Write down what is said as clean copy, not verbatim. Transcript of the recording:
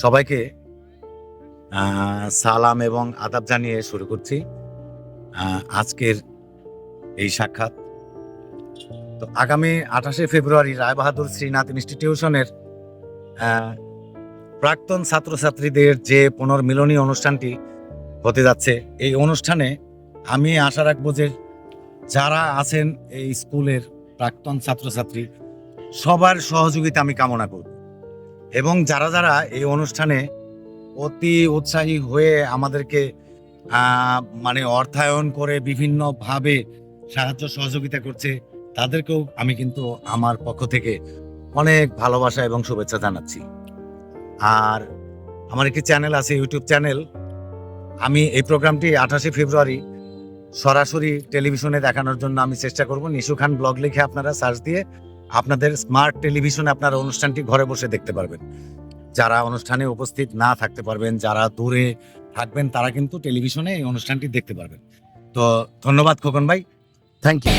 সবাইকে সালাম এবং আদাব জানিয়ে শুরু করছি আজকের এই সাক্ষাৎ। তো আগামী 28শে ফেব্রুয়ারি রায়বাহাদুর শ্রীনাথ ইনস্টিটিউশনের প্রাক্তন ছাত্রছাত্রীদের যে পুনর্মিলনী অনুষ্ঠানটি হতে যাচ্ছে, এই অনুষ্ঠানে আমি আশা রাখবো যে যারা আছেন এই স্কুলের প্রাক্তন ছাত্রছাত্রী সবার সহযোগিতা আমি কামনা করব, এবং যারা যারা এই অনুষ্ঠানে অতি উৎসাহী হয়ে আমাদেরকে মানে অর্থায়ন করে বিভিন্নভাবে সাহায্য সহযোগিতা করছে, তাদেরকেও আমি কিন্তু আমার পক্ষ থেকে অনেক ভালোবাসা এবং শুভেচ্ছা জানাচ্ছি। আর আমার একটি চ্যানেল আছে, ইউটিউব চ্যানেল। আমি এই প্রোগ্রামটি 28শে ফেব্রুয়ারি সরাসরি টেলিভিশনে দেখানোর জন্য আমি চেষ্টা করব। নিশু খান ব্লগ লিখে আপনারা সার্চ দিয়ে আপনাদের স্মার্ট টেলিভিশনে আপনারা অনুষ্ঠানটি ঘরে বসে দেখতে পারবেন। যারা অনুষ্ঠানে উপস্থিত না থাকতে পারবেন, যারা দূরে থাকবেন, তারা কিন্তু টেলিভিশনে এই অনুষ্ঠানটি দেখতে পারবেন। তো ধন্যবাদ খোকন ভাই, থ্যাংক ইউ।